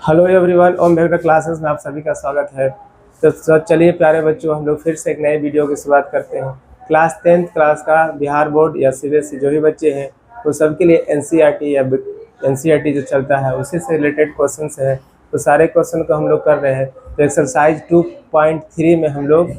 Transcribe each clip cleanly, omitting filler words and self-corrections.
Hello everyone, ओम welcome classes में आप सभी का स्वागत है। तो चलिए प्यारे बच्चों, हम लोग फिर से एक नए वीडियो की शुरुआत करते हैं। क्लास 10th क्लास का बिहार बोर्ड या सीबीएसई जो भी बच्चे हैं वो सबके लिए एनसीईआरटी या एनसीईआरटी जो चलता है उसी से रिलेटेड क्वेश्चंस है। तो सारे क्वेश्चन को हम लोग कर रहे हैं। तो एक्सरसाइज 2.3 में हम लोग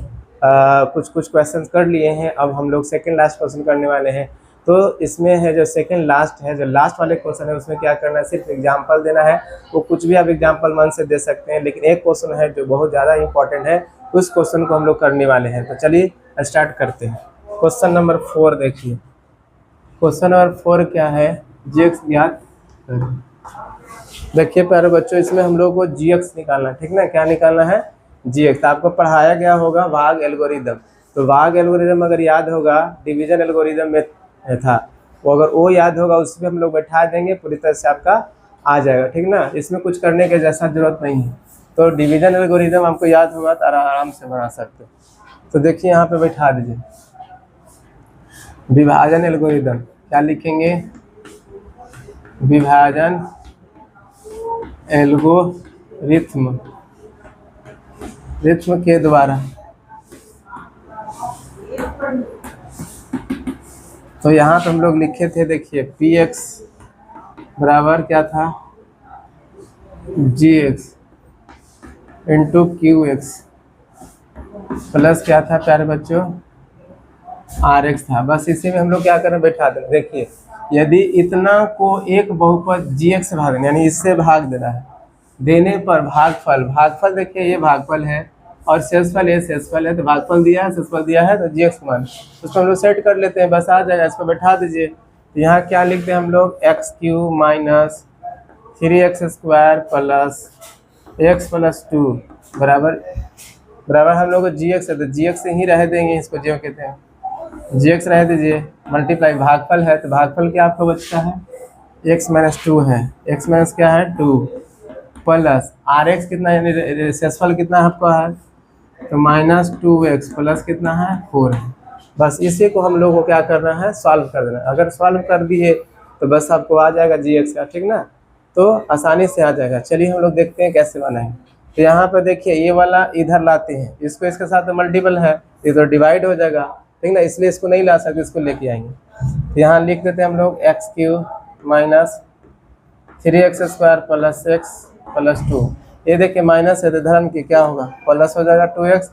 कुछ क्वेश्चन कर लिए हैं। अब हम लोग सेकेंड लास्ट क्वेश्चन करने वाले हैं। तो इसमें है जो सेकंड लास्ट है, जो लास्ट वाले क्वेश्चन है उसमें क्या करना है, सिर्फ एग्जांपल देना है। वो कुछ भी आप एग्जांपल मन से दे सकते हैं, लेकिन एक क्वेश्चन है जो बहुत ज़्यादा इंपॉर्टेंट है, उस क्वेश्चन को हम लोग करने वाले हैं। तो चलिए स्टार्ट करते हैं। क्वेश्चन नंबर 4 देखिए। क्वेश्चन नंबर 4 क्या है, जीएक्स ज्ञात करें। देखिए प्यारे बच्चों, इसमें हम लोग को जीएक्स निकालना है, ठीक ना। क्या निकालना है, जीएक्स। आपको पढ़ाया गया होगा भाग एल्गोरिदम। तो भाग एल्गोरिदम अगर याद होगा, डिवीजन एल्गोरिदम में था, वो अगर वो याद होगा उसमें हम लोग बैठा देंगे, पूरी तरह से आपका आ जाएगा, ठीक ना। इसमें कुछ करने के जैसा जरूरत नहीं है। तो डिवीजन एल्गोरिदम आपको याद होगा तो आराम से बना सकते हो। तो देखिए यहाँ पे बैठा दीजिए विभाजन एल्गोरिदम। क्या लिखेंगे, विभाजन एल्गोरिथम के द्वारा। तो यहाँ पे हम लोग लिखे थे, देखिए पी एक्स बराबर क्या था, G X into Q X plus क्या था प्यारे बच्चों, आर एक्स था। बस इसी में हम लोग क्या करें, बैठा देना। देखिए यदि इतना को एक बहुपद जी एक्स से भाग देना, यानी इससे भाग देना है, देने पर भागफल देखिए ये भागफल है और शेषफल ये शेषफल है। तो भागफल दिया है, शेषफल दिया है, तो जी एक्स मान उसको हम लोग सेट कर लेते हैं, बस आ जाएगा। इसको बैठा दीजिए। तो यहाँ क्या लिखते हैं हम लोग, x Q minus 3x square plus x plus 2 बराबर हम लोग को जी एक्स है, तो जी एक्स ही रह देंगे, इसको जो कहते हैं जी एक्स रह दीजिए। मल्टीप्लाई भागफल है, तो भागफल क्या आपको बचता है, x माइनस 2 है, x माइनस क्या है 2 प्लस आर एक्स कितना है, शेषफल कितना आपका है, तो माइनस 2x प्लस कितना है 4 है। बस इसी को हम लोग को क्या करना है, सॉल्व कर देना। अगर सॉल्व कर दिए तो बस आपको आ जाएगा जी एक्स का, ठीक ना। तो आसानी से आ जाएगा। चलिए हम लोग देखते हैं कैसे बनाएंगे। तो यहाँ पर देखिए ये वाला इधर लाते हैं, इसको इसके साथ मल्टीपल है, ये तो डिवाइड हो जाएगा, ठीक ना। इसलिए इसको नहीं ला सकते, इसको लेके आएंगे। तो यहाँ लिख देते हैं हम लोग x Q minus 3x square plus x plus 2। ये देखिए माइनस है तो धर्म की क्या होगा, प्लस हो जाएगा 2x।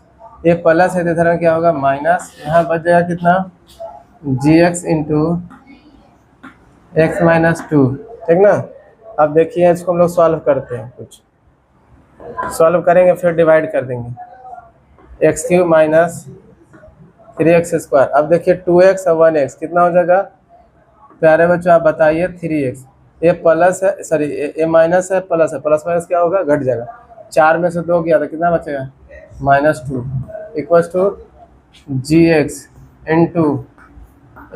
ये प्लस है तो धर्म क्या होगा, माइनस। यहाँ बच जाएगा कितना, gx इंटू एक्स माइनस 2, ठीक ना। अब देखिए इसको हम लोग सॉल्व करते हैं, कुछ सॉल्व करेंगे फिर डिवाइड कर देंगे। X Q minus 3x square. अब देखिए 2x और 1x कितना हो जाएगा प्यारे बच्चों, आप बताइए 3x। ये प्लस है, सॉरी ये माइनस है, प्लस है, प्लस माइनस क्या होगा, घट जाएगा। 4 में से 2 गया तो कितना बचेगा, -2 equals to G X into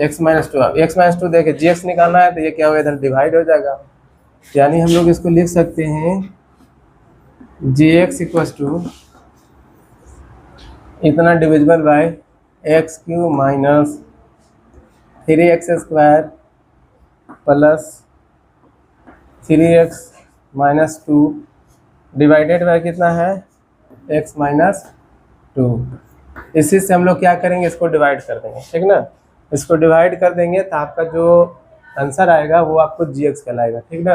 X minus 2। X minus 2 देखिए जी एक्स निकालना है, तो ये क्या होगा, इधर डिवाइड हो जाएगा। यानी हम लोग इसको लिख सकते हैं जी एक्स इक्वल्स टू इतना divisible by x Q minus 3x square plus 3x minus 2 divided by कितना है, x माइनस 2। इसी से हम लोग क्या करेंगे, इसको डिवाइड कर देंगे, ठीक ना। इसको डिवाइड कर देंगे तो आपका जो आंसर आएगा वो आपको gx कहलाएगा, ठीक ना।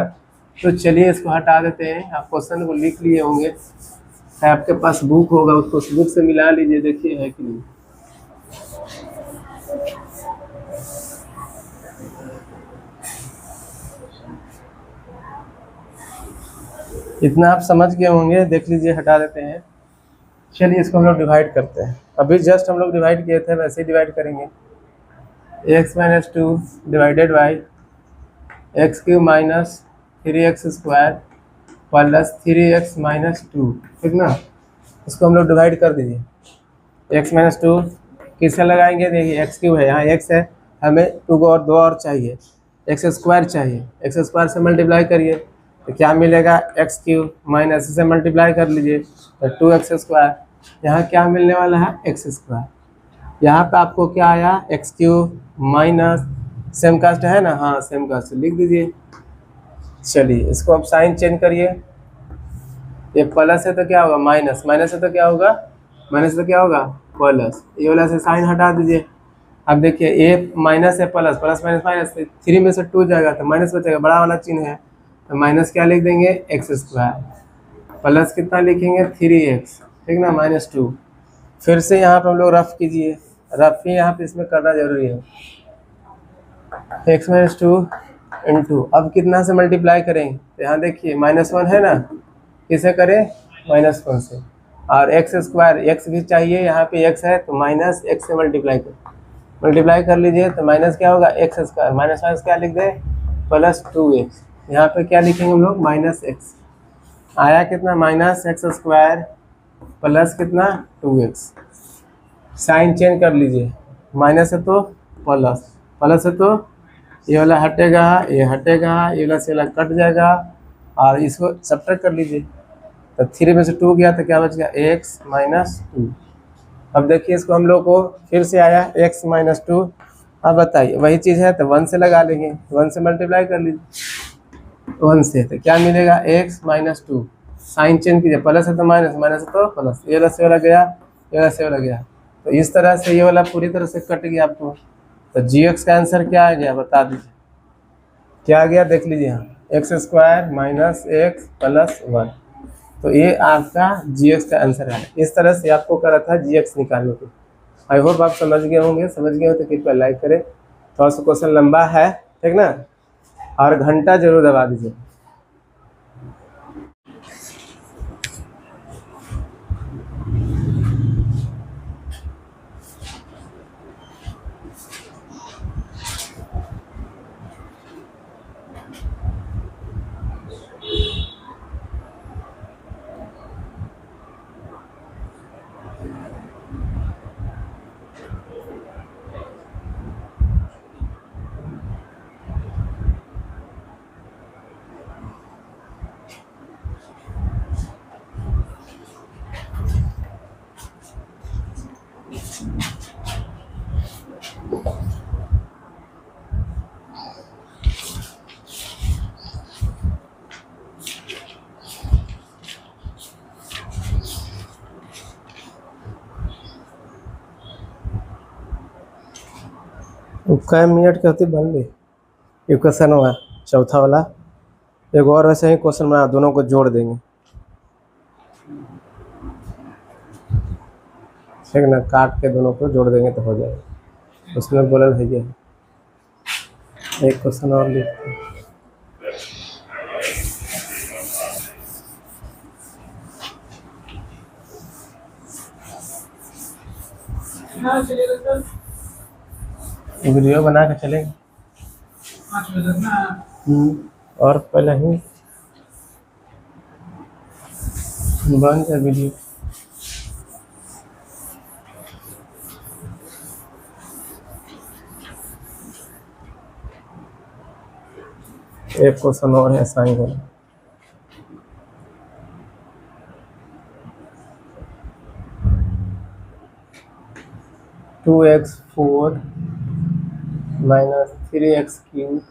तो चलिए इसको हटा देते हैं। आप क्वेश्चन को लिख लिए होंगे, आपके पास बुक होगा, उसको उस बुक से मिला लीजिए, देखिए है कि नहीं। इतना आप समझ गए होंगे, देख लीजिए, हटा देते हैं। चलिए इसको हम लोग डिवाइड करते हैं। अभी जस्ट हम लोग डिवाइड किए थे, वैसे ही डिवाइड करेंगे। X minus 2 divided by x Q minus 3x square plus 3x minus 2, ठीक ना। इसको हम लोग डिवाइड कर दीजिए। एक्स माइनस 2 किससे लगाएंगे, देखिए एक्स क्यू है, यहाँ x है, हमें 2 और 2 और चाहिए, एक्स स्क्वायर चाहिए, एक्स स्क्वायर से मल्टीप्लाई करिए तो क्या मिलेगा, एक्स क्यू माइनस से मल्टीप्लाई कर लीजिए तो 2x स्क्वायर। यहाँ क्या मिलने वाला है, एक्स स्क्वायर। यहाँ पे आपको क्या आया, X Q minus, same cast है ना, हाँ सेम कास्ट लिख दीजिए। चलिए इसको अब साइन चेंज करिए, ये प्लस है तो क्या होगा माइनस, माइनस है तो क्या होगा माइनस, तो क्या होगा प्लस, ये वाला से साइन हटा दीजिए। अब देखिए ए माइनस है प्लस, प्लस माइनस माइनस, 3 में से 2 जाएगा तो माइनस बचेगा, बड़ा वाला चिन्ह है तो माइनस क्या लिख देंगे एक्स स्क्वायर, प्लस कितना लिखेंगे 3x, ठीक ना, -2। फिर से यहाँ पर हम लोग रफ कीजिए, रफ ही यहाँ पे इसमें करना जरूरी है। x - 2 इंटू, अब कितना से मल्टीप्लाई करेंगे तो यहाँ देखिए -1 है ना, किसे करें -1 से, और एक्स स्क्वायर एक्स भी चाहिए, यहाँ पे x है तो माइनस एक्स से मल्टीप्लाई कर लीजिए तो माइनस क्या होगा एक्स स्क्वायर, माइनस माइनस क्या लिख दें +2x, यहाँ पे क्या लिखेंगे हम लोग -x, आया कितना -x² प्लस कितना 2x, साइन चेंज कर लीजिए, माइनस है तो प्लस, प्लस है तो ये वाला हटेगा, ये हटेगा, ये वाला से वाला कट जाएगा, और इसको सब्ट्रैक्ट कर लीजिए तो 3 में से 2 गया तो क्या बच गया x - 2। अब देखिए इसको हम लोग को फिर से आया x - 2, अब बताइए वही चीज़ है तो 1 से लगा लेंगे, 1 से मल्टीप्लाई कर लीजिए, 1 से तो क्या मिलेगा x - 2, साइन चेंज कीजिए, प्लस है तो माइनस, माइनस है तो प्लस, ये वाला से वाला गया, ये वाला से वाला गया, तो इस तरह से ये वाला पूरी तरह से कट गया आपको। तो gx का आंसर क्या आ गया बता दीजिए, क्या आ गया देख लीजिए यहाँ x² - x + 1, तो ये आपका gx का आंसर है। इस तरह से आपको करा था gx निकालने के। आई होप आप समझ गए होंगे, समझ गए हो तो कृपया लाइक करें, थोड़ा सा क्वेश्चन लंबा है, ठीक ना, और घंटा जरूर दबा दीजिए। कै मिनट के होती बन ली ये क्वेश्चन हुआ चौथा वाला, एक और वैसे ही क्वेश्चन बना, दोनों को जोड़ देंगे, ठीक ना, काट के दोनों को जोड़ देंगे तो हो जाएगा, उसमें बोलल है ये, एक क्वेश्चन और लिखते हैं। वीडियो बना के चलेंगे और पहले ही बन जाए वीडियो। एक क्वेश्चन और है साइन वाला, (2x4 - 3x³ -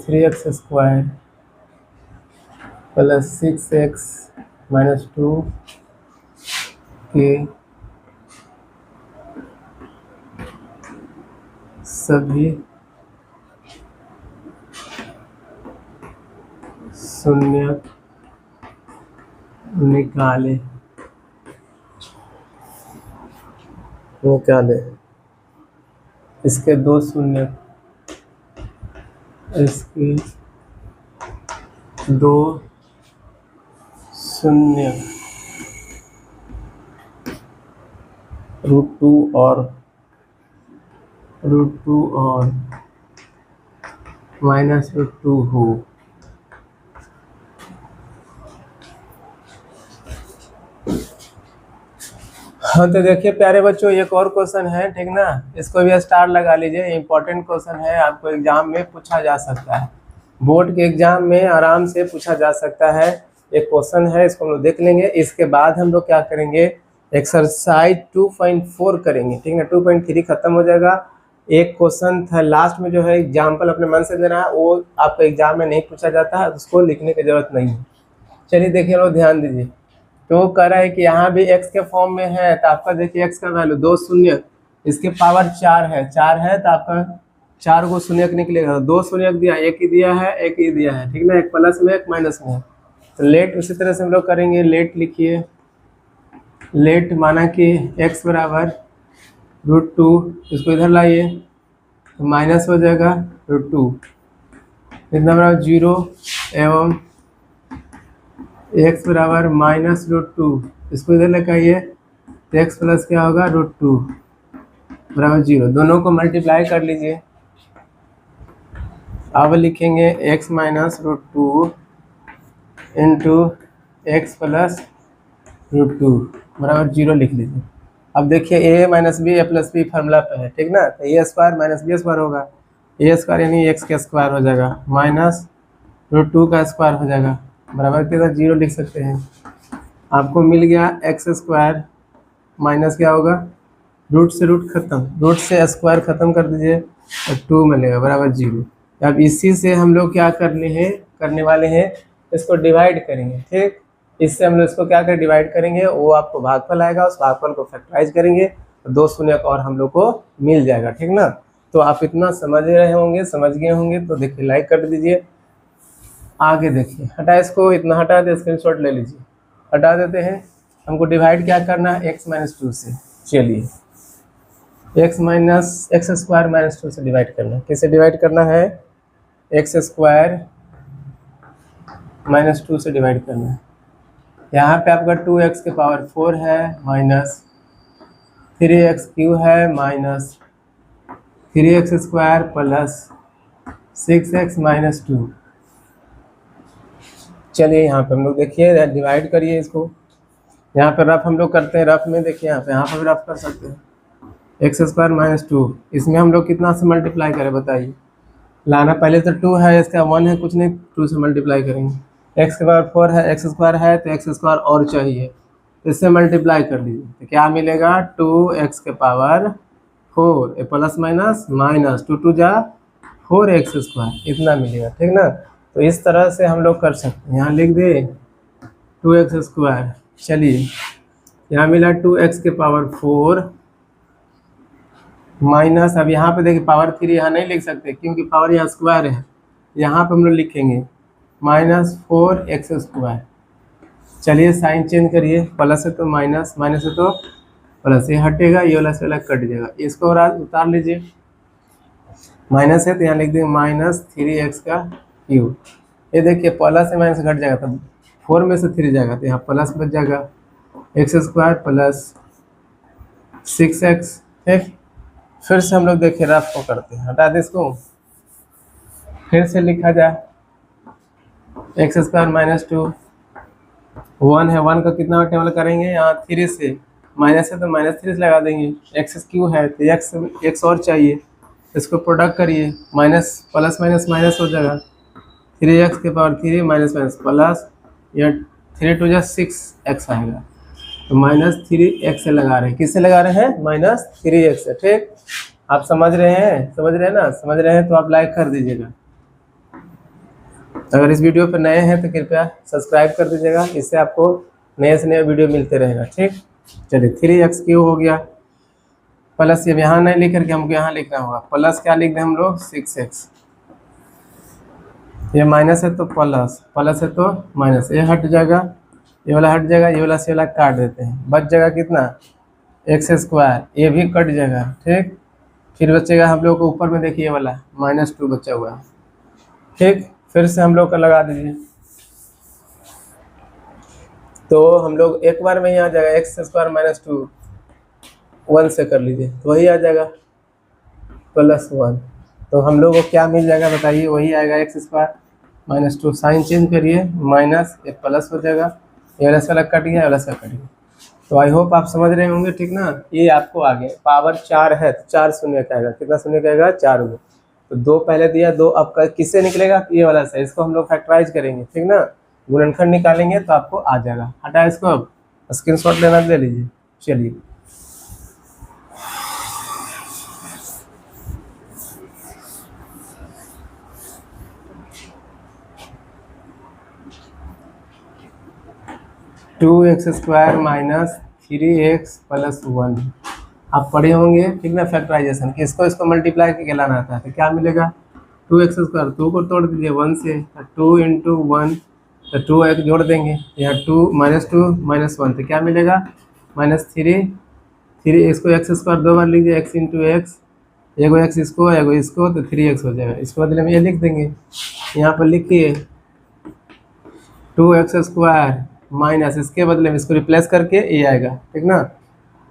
3x² + 6x - 2 के सभी शून्य निकाले, इसके 2 शून्य, इसके 2 शून्य, √2 और -√2 हो। हाँ तो देखिए प्यारे बच्चों एक और क्वेश्चन है, ठीक ना, इसको भी स्टार लगा लीजिए, इम्पोर्टेंट क्वेश्चन है, आपको एग्जाम में पूछा जा सकता है, बोर्ड के एग्जाम में आराम से पूछा जा सकता है। एक क्वेश्चन है, इसको हम लोग देख लेंगे, इसके बाद हम लोग क्या करेंगे एक्सरसाइज 2.4 करेंगे, ठीक है, 2.3 खत्म हो जाएगा, एक क्वेश्चन था लास्ट में जो है एग्जाम्पल अपने मन से देना है, वो आपको एग्जाम में नहीं पूछा जाता है, उसको लिखने की जरूरत नहीं है। चलिए देखिए लोग ध्यान दीजिए, तो कह रहा है कि यहाँ भी x के फॉर्म में है, तो आपका देखिए x का वैल्यू 2 शून्य, इसके पावर 4 है, 4 है तो आपका 4 को शून्य निकलेगा, 2 शून्य दिया, एक ही दिया है, एक ही दिया है, ठीक ना, एक प्लस में एक माइनस में है। तो लेट उसी तरह से हम लोग करेंगे, लेट लिखिए, लेट माना कि x बराबर √2, इसको इधर लाइए तो माइनस हो जाएगा √2, इतना बराबर 0 एवं x बराबर -√2, इसको इधर लेकर आइए तो x प्लस क्या होगा √2 बराबर 0, दोनों को मल्टीप्लाई कर लीजिए। अब लिखेंगे x -√2 इंटू एक्स प्लस √2 बराबर 0 लिख लीजिए। अब देखिए a minus B A plus B formula पे है, ठीक ना, तो A square minus B square होगा, ए स्क्वायर यानी एक्स का स्क्वायर हो जाएगा, -√2 का स्क्वायर हो जाएगा, बराबर के 0 लिख सकते हैं। आपको मिल गया एक्स स्क्वायर माइनस क्या होगा, रूट से रूट खत्म, रूट से स्क्वायर खत्म कर दीजिए और 2 मिलेगा बराबर 0। अब इसी से हम लोग क्या करने वाले हैं, इसको डिवाइड करेंगे, ठीक, इससे हम लोग इसको क्या कर डिवाइड करेंगे, वो आपको भागफल आएगा, उस भागफल को फैक्टराइज करेंगे तो 2 शून्य और हम लोग को मिल जाएगा, ठीक ना। तो आप इतना समझ रहे होंगे, समझ गए होंगे, तो देखिए लाइक कर दीजिए। आगे देखिए, हटा इसको, इतना हटा दे, स्क्रीनशॉट ले लीजिए, हटा देते हैं। हमको डिवाइड क्या करना है, x-2 से, चलिए x स्क्वायर -2 से डिवाइड करना है। कैसे डिवाइड करना है, x स्क्वायर -2 से डिवाइड करना है। यहाँ पे आपका 2x के पावर 4 है, माइनस 3x³ है, minus 3x square plus 6x -2। चलिए यहाँ पे हम लोग देखिए डिवाइड करिए इसको, यहाँ पे रफ हम लोग करते हैं, रफ में देखिए यहाँ पे भी रफ कर सकते हैं। x² -2, इसमें हम लोग कितना से मल्टीप्लाई करें बताइए, लाना पहले तो 2 है, इसका 1 है, कुछ नहीं, 2 से मल्टीप्लाई करेंगे। x के पावर 4 है, x स्क्वायर है तो x स्क्वायर और चाहिए, इससे मल्टीप्लाई कर लीजिए तो क्या मिलेगा, 2x के power 4 plus minus minus 2 × 4x square, इतना मिलेगा, ठीक ना। तो इस तरह से हम लोग कर सकते हैं, यहाँ लिख दे 2x स्क्वायर। चलिए यहाँ मिला 2x के पावर 4 माइनस, अब यहाँ पे देखिए पावर 3 यहाँ नहीं लिख सकते क्योंकि पावर यहाँ स्क्वायर है, यहाँ पे हम लोग लिखेंगे -4x स्क्वायर। चलिए साइन चेंज करिए, प्लस है तो माइनस, माइनस है तो प्लस, ये हटेगा, ये वाला से वाला कट जाएगा, इसको उतार लीजिए, माइनस है तो यहाँ लिख देंगे -3x³। ये देखिए प्लस से माइनस घट जाएगा, तब 4 में से 3 जाएगा तो यहाँ प्लस बच जाएगा, x² प्लस 6x। ठीक, फिर से हम लोग देखिए रफ को करते हैं, हटा दे इसको, फिर से लिखा जाए x² -2, 1 है, 1 का कितना टेबल करेंगे, यहाँ 3 से, माइनस है तो -3 से लगा देंगे, x³ है तो x और चाहिए, इसको प्रोडक्ट करिए, माइनस प्लस माइनस माइनस हो जाएगा, 3x के पावर 3 माइनस माइनस प्लस, या 3 × 6x आएगा, तो -3x से लगा रहे हैं, किससे लगा रहे हैं, -3x से। ठीक, आप समझ रहे हैं ना, समझ रहे हैं तो आप लाइक कर दीजिएगा। अगर इस वीडियो पर नए हैं तो कृपया सब्सक्राइब कर दीजिएगा, इससे आपको नए से नए वीडियो मिलते रहेगा। ठीक, चलिए 3x³ हो गया, प्लस ये यहाँ नहीं लिख करके हमको यहाँ लिखना होगा, प्लस क्या लिख दें हम लोग 6x, ये माइनस है तो प्लस, प्लस है तो माइनस, ये हट जाएगा, ये वाला हट जाएगा, ये वाला से वाला काट देते हैं, बच जाएगा कितना, x², ये भी कट जाएगा। ठीक, फिर बचेगा हम लोग को ऊपर में देखिए वाला -2 बचा हुआ है। ठीक, फिर से हम लोग का लगा दीजिए, तो हम लोग एक बार में ही आ जाएगा, x² -2 1 से कर लीजिए तो वही आ जाएगा +1, तो हम लोग को क्या मिल जाएगा बताइए, वही आएगा x² -2, साइन चेंज करिए, माइनस एक प्लस हो जाएगा, ये वाला वाला कट गया, वाला कट गया। तो आई होप आप समझ रहे होंगे, ठीक ना। ये आपको आगे पावर 4 है तो 4 शून्य का आएगा, कितना शून्य का आएगा, 4 गो, तो 2 पहले दिया, 2 अब किससे निकलेगा, ये वाला से, इसको हम लोग फैक्टराइज करेंगे, ठीक ना, गुणनखंड निकालेंगे तो आपको आ जाएगा। हटा इसको, अब स्क्रीनशॉट लेना ले लीजिए। चलिए 2x² माइनस 3x प्लस 1। आप पढ़े होंगे ठीक ना फैक्टराइजेशन, इसको मल्टीप्लाई के लाना आता है तो क्या मिलेगा 2x², 2 को तोड़ दीजिए 1 से, 2 इंटू 1 तो 2 एक जोड़ देंगे, यहाँ 2 - 1 तो क्या मिलेगा -3। इसको x² 2 बार लीजिए, x इंटू एक्स, एगो x इसको एगो इसको तो 3x हो जाएगा। इसके बदले में ये लिख देंगे, यहाँ पर लिखिए 2x² माइनस, इसके बदले में इसको रिप्लेस करके ये आएगा ठीक ना,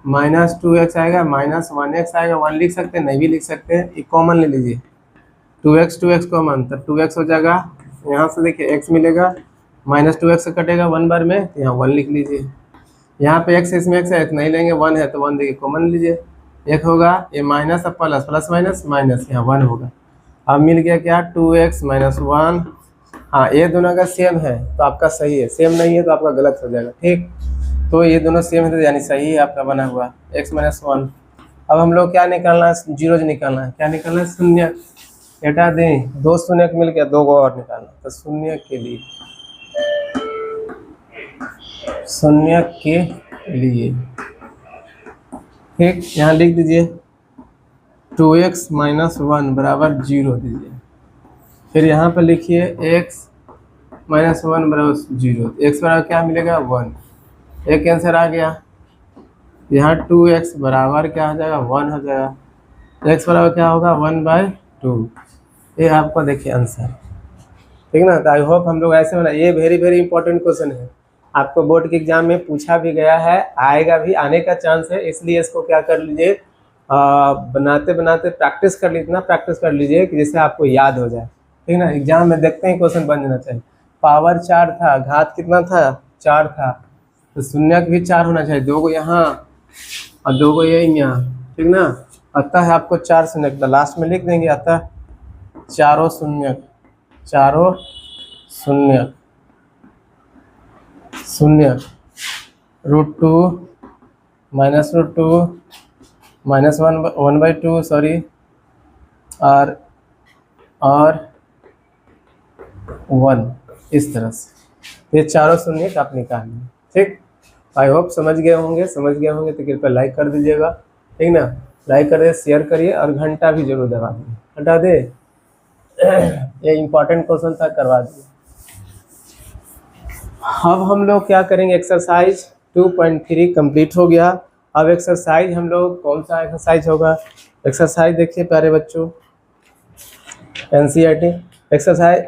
-2x आएगा, -1x आएगा, 1 लिख सकते हैं नहीं भी लिख सकते हैं, ये कॉमन ले लीजिए 2x कॉमन तो 2x हो जाएगा। यहाँ से देखिए x मिलेगा, -2x से कटेगा 1 बार में तो यहाँ 1 लिख लीजिए। यहाँ पे x इसमें x है, x नहीं लेंगे 1 है तो 1 देखिए कॉमन लीजिए, एक होगा ये माइनस, अब प्लस, प्लस माइनस माइनस, यहाँ 1 होगा। अब मिल गया क्या 2x - 1। हाँ ये दोनों का सेम है तो आपका सही है, सेम नहीं है तो आपका गलत हो जाएगा ठीक। तो ये दोनों सेम है तो यानी सही है आपका बना हुआ x - 1। अब हम लोग क्या निकालना है, जीरोज निकालना है, क्या निकालना है शून्य, हटा दें 2 शून्य मिल गया, 2 को और निकालना तो शून्य के लिए ठीक, यहाँ लिख दीजिए 2x - 1 बराबर 0 दीजिए, फिर यहाँ पर लिखिए x - 1 बराबर 0, x बराबर क्या मिलेगा 1, एक आंसर आ गया। यहाँ 2x बराबर क्या हो जाएगा 1 हो जाएगा, x बराबर क्या होगा 1/2, ये आपको देखिए आंसर ठीक ना। तो आई होप हम लोग ऐसे बना, ये वेरी वेरी इंपॉर्टेंट क्वेश्चन है, आपको बोर्ड के एग्जाम में पूछा भी गया है, आएगा भी, आने का चांस है, इसलिए इसको क्या कर लीजिए बनाते बनाते प्रैक्टिस कर लीजिए, इतना प्रैक्टिस कर लीजिए कि जिससे आपको याद हो जाए ठीक ना। एग्जाम में देखते हैं क्वेश्चन बन जाना चाहिए, पावर 4 था, घात कितना था 4 था, तो शून्य भी 4 होना चाहिए, 2 को यहाँ और 2 को ये यहाँ ठीक ना। अतः है आपको 4 शून्य, तो लास्ट में लिख देंगे अतः चारों शून्य √2 -√2 -1/2 सॉरी और 1 इस तरह से, ये चारों शून्य आप निकालिए ठीक। आई होप समझ गए होंगे तो कृपया लाइक कर दीजिएगा ठीक ना, लाइक करिए, शेयर करिए और घंटा भी जरूर दबा दीजिए, हटा दे ये इंपॉर्टेंट क्वेश्चन था, करवा दिए। अब हम लोग क्या करेंगे, एक्सरसाइज 2.3 कंप्लीट हो गया। अब एक्सरसाइज हम लोग कौन सा एक्सरसाइज होगा, एक्सरसाइज देखिए प्यारे बच्चों, एनसीईआरटी एक्सरसाइज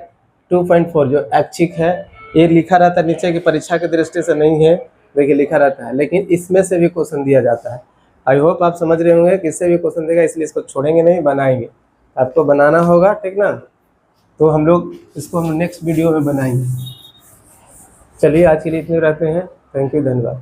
2.4 जो ऐच्छिक है, ये लिखा रहता है नीचे की परीक्षा की दृष्टि से नहीं है, देखिए लिखा रहता है, लेकिन इसमें से भी क्वेश्चन दिया जाता है। आई होप आप समझ रहे होंगे कि इससे भी क्वेश्चन देगा, इसलिए इसको छोड़ेंगे नहीं, बनाएंगे, आपको बनाना होगा ठीक ना। तो हम लोग इसको नेक्स्ट वीडियो में बनाएंगे। चलिए आज के लिए इतने रहते हैं, थैंक यू, धन्यवाद।